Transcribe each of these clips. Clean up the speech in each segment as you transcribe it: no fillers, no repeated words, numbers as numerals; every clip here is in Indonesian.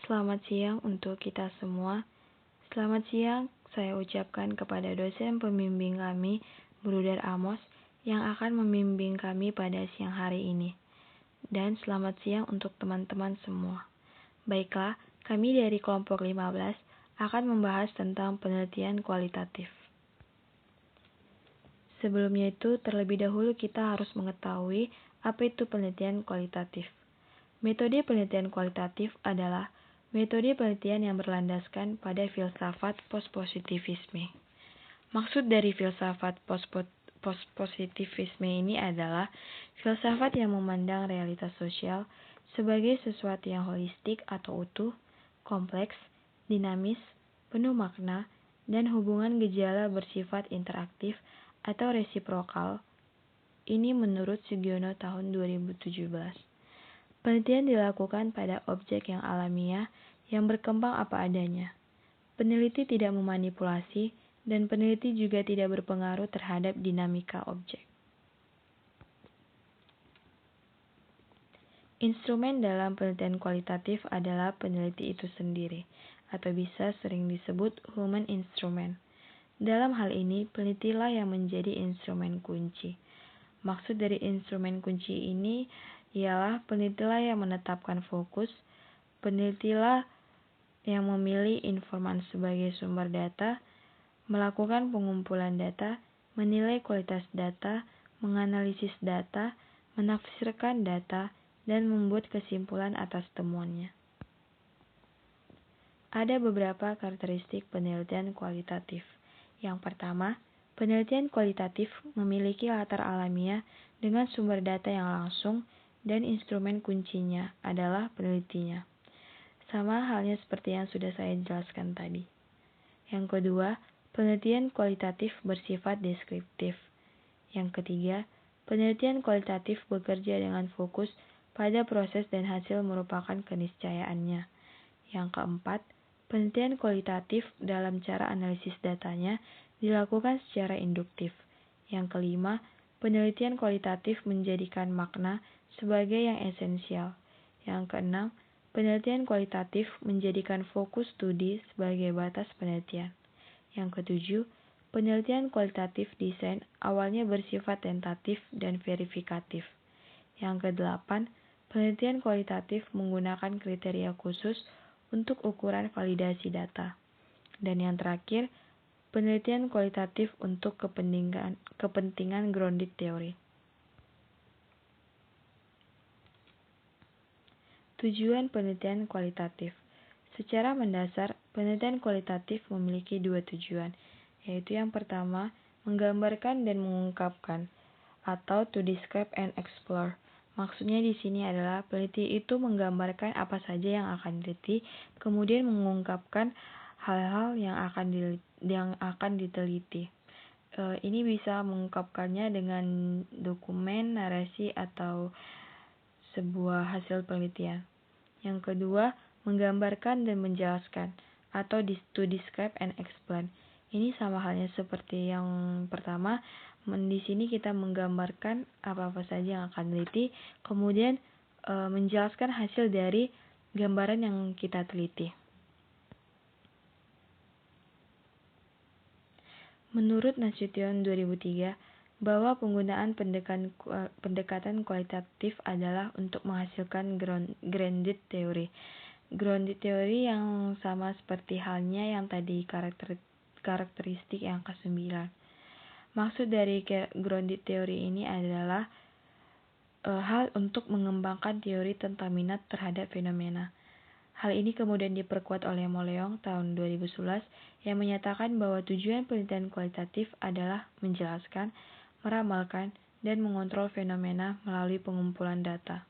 Selamat siang untuk kita semua. Selamat siang saya ucapkan kepada dosen pembimbing kami, Bruder Amos, yang akan membimbing kami pada siang hari ini. Dan selamat siang untuk teman-teman semua. Baiklah, kami dari kelompok 15 akan membahas tentang penelitian kualitatif. Sebelumnya itu, terlebih dahulu kita harus mengetahui apa itu penelitian kualitatif. Metode penelitian kualitatif adalah metode penelitian yang berlandaskan pada filsafat postpositivisme. Maksud dari filsafat postpositivisme ini adalah filsafat yang memandang realitas sosial sebagai sesuatu yang holistik atau utuh, kompleks, dinamis, penuh makna, dan hubungan gejala bersifat interaktif atau resiprokal. Ini menurut Sugiono tahun 2017. Penelitian dilakukan pada objek yang alamiah yang berkembang apa adanya. Peneliti tidak memanipulasi dan peneliti juga tidak berpengaruh terhadap dinamika objek. Instrumen dalam penelitian kualitatif adalah peneliti itu sendiri, atau bisa sering disebut human instrument. Dalam hal ini, penelitilah yang menjadi instrumen kunci. Maksud dari instrumen kunci ini ialah penelitilah yang menetapkan fokus, penelitilah yang memilih informan sebagai sumber data, melakukan pengumpulan data, menilai kualitas data, menganalisis data, menafsirkan data, dan membuat kesimpulan atas temuannya. Ada beberapa karakteristik penelitian kualitatif. Yang pertama, penelitian kualitatif memiliki latar alamiah dengan sumber data yang langsung dan instrumen kuncinya adalah penelitinya. Sama halnya seperti yang sudah saya jelaskan tadi. Yang kedua, penelitian kualitatif bersifat deskriptif. Yang ketiga, penelitian kualitatif bekerja dengan fokus pada proses dan hasil merupakan keniscayaannya. Yang keempat, penelitian kualitatif dalam cara analisis datanya dilakukan secara induktif. Yang kelima, penelitian kualitatif menjadikan makna sebagai yang esensial. Yang keenam, penelitian kualitatif menjadikan fokus studi sebagai batas penelitian. Yang ketujuh, penelitian kualitatif desain awalnya bersifat tentatif dan verifikatif. Yang kedelapan, penelitian kualitatif menggunakan kriteria khusus untuk ukuran validasi data. Dan yang terakhir, penelitian kualitatif untuk kepentingan grounded theory. Tujuan penelitian kualitatif. Secara mendasar, penelitian kualitatif memiliki dua tujuan, yaitu yang pertama, menggambarkan dan mengungkapkan, atau to describe and explore. Maksudnya di sini adalah peneliti itu menggambarkan apa saja yang akan diteliti, kemudian mengungkapkan hal-hal yang akan diteliti. Ini bisa mengungkapkannya dengan dokumen, narasi, atau sebuah hasil penelitian. Yang kedua, menggambarkan dan menjelaskan, atau to describe and explain. Ini sama halnya seperti yang pertama. Di sini kita menggambarkan apa-apa saja yang akan diteliti, kemudian menjelaskan hasil dari gambaran yang kita teliti. Menurut Nasution 2003, bahwa penggunaan pendekatan kualitatif adalah untuk menghasilkan grounded theory. Grounded theory yang sama seperti halnya yang tadi karakteristik yang ke-9. Maksud dari grounded theory ini adalah hal untuk mengembangkan teori tentang minat terhadap fenomena. Hal ini kemudian diperkuat oleh Moleong tahun 2011 yang menyatakan bahwa tujuan penelitian kualitatif adalah menjelaskan, meramalkan, dan mengontrol fenomena melalui pengumpulan data.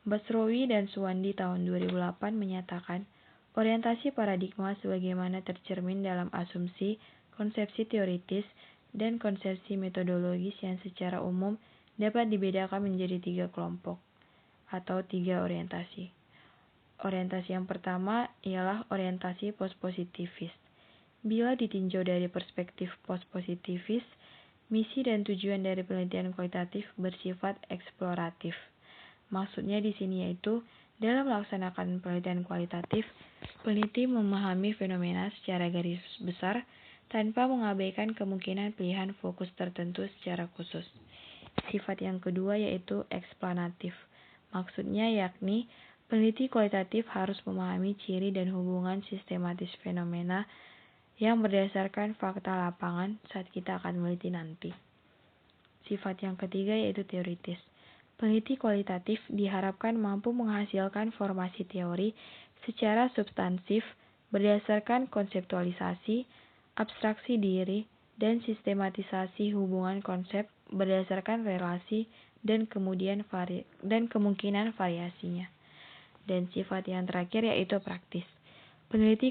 Basrowi dan Suwandi tahun 2008 menyatakan, orientasi paradigma sebagaimana tercermin dalam asumsi, konsepsi teoritis, dan konsepsi metodologis yang secara umum dapat dibedakan menjadi 3 kelompok, atau 3 orientasi. Orientasi yang pertama ialah orientasi postpositivis. Bila ditinjau dari perspektif postpositivis, misi dan tujuan dari penelitian kualitatif bersifat eksploratif. Maksudnya di sini yaitu Dalam melaksanakan penelitian kualitatif, peneliti memahami fenomena secara garis besar tanpa mengabaikan kemungkinan pilihan fokus tertentu secara khusus. Sifat yang kedua yaitu eksplanatif. Maksudnya yakni peneliti kualitatif harus memahami ciri dan hubungan sistematis fenomena yang berdasarkan fakta lapangan saat kita akan meneliti nanti. Sifat yang ketiga yaitu teoritis. Peneliti kualitatif diharapkan mampu menghasilkan formasi teori secara substansif berdasarkan konseptualisasi, abstraksi diri, dan sistematisasi hubungan konsep berdasarkan relasi dan kemungkinan variasinya. Dan sifat yang terakhir yaitu praktis. Peneliti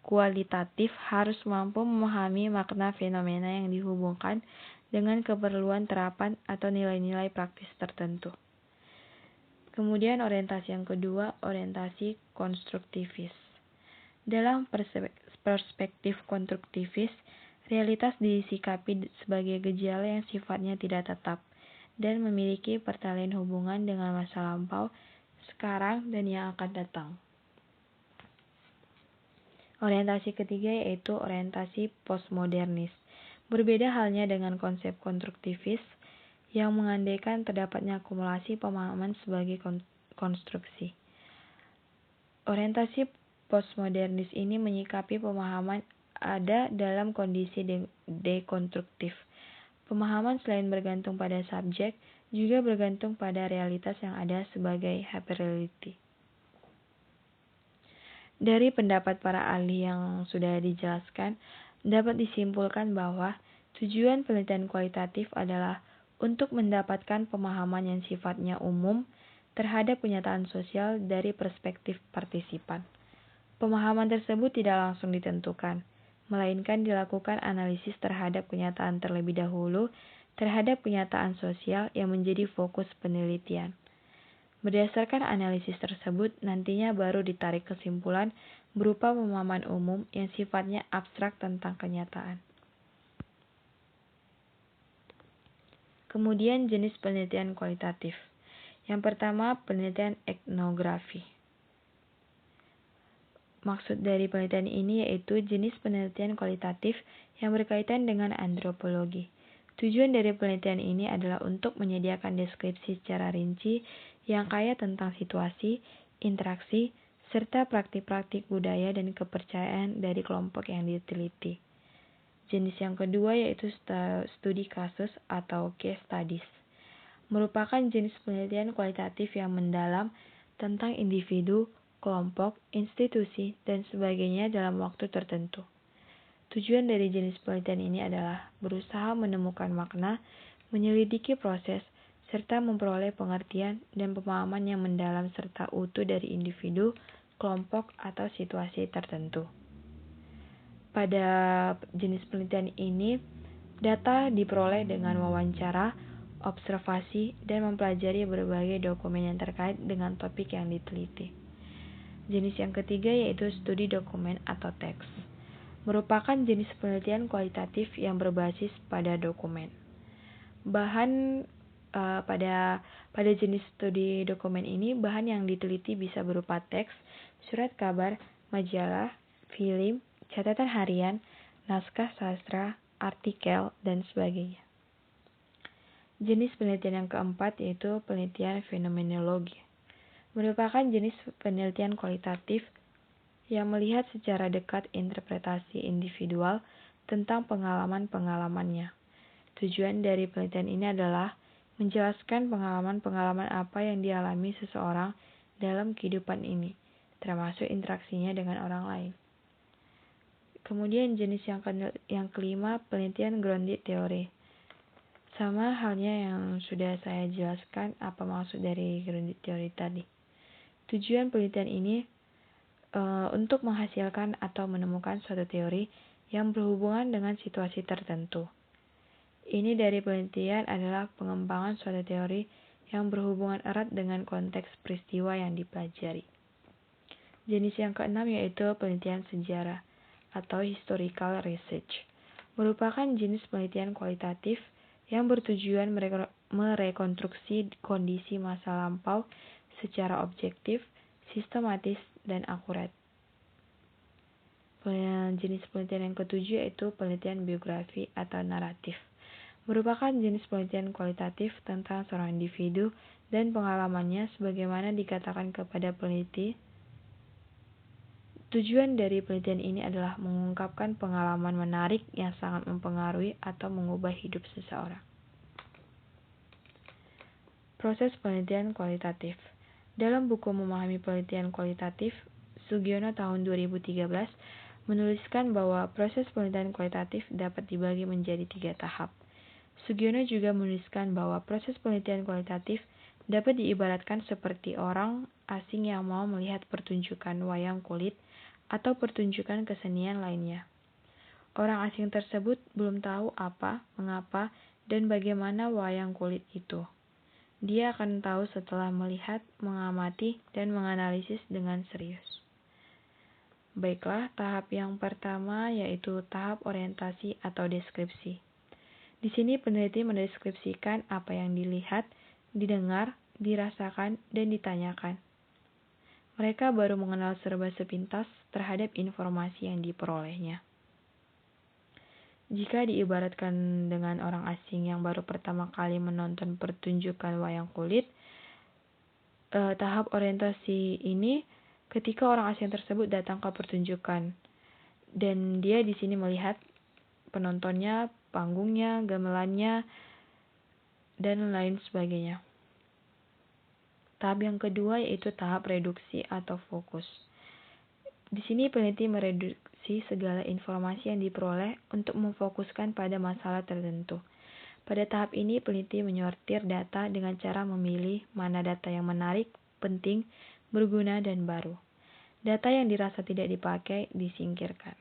kualitatif harus mampu memahami makna fenomena yang dihubungkan dengan keperluan terapan atau nilai-nilai praktis tertentu. Kemudian orientasi yang kedua, orientasi konstruktivis. Dalam perspektif konstruktivis, realitas disikapi sebagai gejala yang sifatnya tidak tetap dan memiliki pertalian hubungan dengan masa lampau, sekarang, dan yang akan datang. Orientasi ketiga yaitu orientasi postmodernis. Berbeda halnya dengan konsep konstruktivis yang mengandaikan terdapatnya akumulasi pemahaman sebagai konstruksi. Orientasi postmodernis ini menyikapi pemahaman ada dalam kondisi dekonstruktif. Pemahaman selain bergantung pada subjek, juga bergantung pada realitas yang ada sebagai hyperreality. Dari pendapat para ahli yang sudah dijelaskan, dapat disimpulkan bahwa tujuan penelitian kualitatif adalah untuk mendapatkan pemahaman yang sifatnya umum terhadap kenyataan sosial dari perspektif partisipan. Pemahaman tersebut tidak langsung ditentukan, melainkan dilakukan analisis terhadap kenyataan terlebih dahulu terhadap kenyataan sosial yang menjadi fokus penelitian. Berdasarkan analisis tersebut, nantinya baru ditarik kesimpulan berupa pemahaman umum yang sifatnya abstrak tentang kenyataan. Kemudian jenis penelitian kualitatif. Yang pertama, penelitian etnografi. Maksud dari penelitian ini yaitu jenis penelitian kualitatif yang berkaitan dengan antropologi. Tujuan dari penelitian ini adalah untuk menyediakan deskripsi secara rinci yang kaya tentang situasi, interaksi, serta praktik-praktik budaya dan kepercayaan dari kelompok yang diteliti. Jenis yang kedua yaitu studi kasus atau case studies. Merupakan jenis penelitian kualitatif yang mendalam tentang individu, kelompok, institusi, dan sebagainya dalam waktu tertentu. Tujuan dari jenis penelitian ini adalah berusaha menemukan makna, menyelidiki proses, serta memperoleh pengertian dan pemahaman yang mendalam serta utuh dari individu, kelompok, atau situasi tertentu. Pada jenis penelitian ini, data diperoleh dengan wawancara, observasi, dan mempelajari berbagai dokumen yang terkait dengan topik yang diteliti. Jenis yang ketiga yaitu studi dokumen atau teks. Merupakan jenis penelitian kualitatif yang berbasis pada dokumen. Pada jenis studi dokumen ini, bahan yang diteliti bisa berupa teks, surat kabar, majalah, film, catatan harian, naskah sastra, artikel, dan sebagainya. Jenis penelitian yang keempat yaitu penelitian fenomenologi. Merupakan jenis penelitian kualitatif yang melihat secara dekat interpretasi individual tentang pengalaman-pengalamannya. Tujuan dari penelitian ini adalah menjelaskan pengalaman-pengalaman apa yang dialami seseorang dalam kehidupan ini, termasuk interaksinya dengan orang lain. Kemudian jenis yang kelima, penelitian grounded theory. Sama halnya yang sudah saya jelaskan apa maksud dari grounded theory tadi. Tujuan penelitian ini untuk menghasilkan atau menemukan suatu teori yang berhubungan dengan situasi tertentu. Ini dari penelitian adalah pengembangan suatu teori yang berhubungan erat dengan konteks peristiwa yang dipelajari. Jenis yang keenam yaitu penelitian sejarah atau historical research. Merupakan jenis penelitian kualitatif yang bertujuan merekonstruksi kondisi masa lampau secara objektif, sistematis, dan akurat. Jenis penelitian yang ketujuh yaitu penelitian biografi atau naratif. Merupakan jenis penelitian kualitatif tentang seorang individu dan pengalamannya sebagaimana dikatakan kepada peneliti. Tujuan dari penelitian ini adalah mengungkapkan pengalaman menarik yang sangat mempengaruhi atau mengubah hidup seseorang. Proses penelitian kualitatif. Dalam buku Memahami Penelitian Kualitatif, Sugiono tahun 2013 menuliskan bahwa proses penelitian kualitatif dapat dibagi menjadi 3 tahap. Sugiono juga menuliskan bahwa proses penelitian kualitatif dapat diibaratkan seperti orang asing yang mau melihat pertunjukan wayang kulit atau pertunjukan kesenian lainnya. Orang asing tersebut belum tahu apa, mengapa, dan bagaimana wayang kulit itu. Dia akan tahu setelah melihat, mengamati, dan menganalisis dengan serius. Baiklah, tahap yang pertama yaitu tahap orientasi atau deskripsi. Di sini peneliti mendeskripsikan apa yang dilihat, didengar, dirasakan, dan ditanyakan. Mereka baru mengenal serba sepintas terhadap informasi yang diperolehnya. Jika diibaratkan dengan orang asing yang baru pertama kali menonton pertunjukan wayang kulit, tahap orientasi ini ketika orang asing tersebut datang ke pertunjukan dan dia di sini melihat penontonnya, panggungnya, gamelannya, dan lain sebagainya. Tahap yang kedua yaitu tahap reduksi atau fokus. Di sini peneliti mereduksi segala informasi yang diperoleh untuk memfokuskan pada masalah tertentu. Pada tahap ini, peneliti menyortir data dengan cara memilih mana data yang menarik, penting, berguna, dan baru. Data yang dirasa tidak dipakai disingkirkan.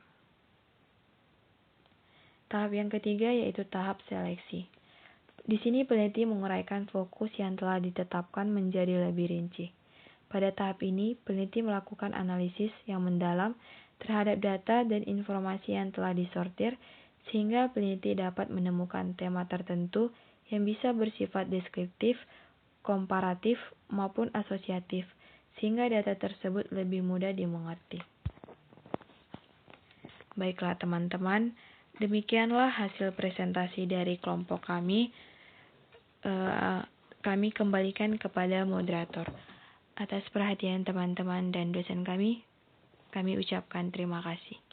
Tahap yang ketiga yaitu tahap seleksi. Di sini peneliti menguraikan fokus yang telah ditetapkan menjadi lebih rinci. Pada tahap ini, peneliti melakukan analisis yang mendalam terhadap data dan informasi yang telah disortir, sehingga peneliti dapat menemukan tema tertentu yang bisa bersifat deskriptif, komparatif, maupun asosiatif, sehingga data tersebut lebih mudah dimengerti. Baiklah teman-teman, demikianlah hasil presentasi dari kelompok kami. Kami kembalikan kepada moderator. Atas perhatian teman-teman dan dosen kami ucapkan terima kasih.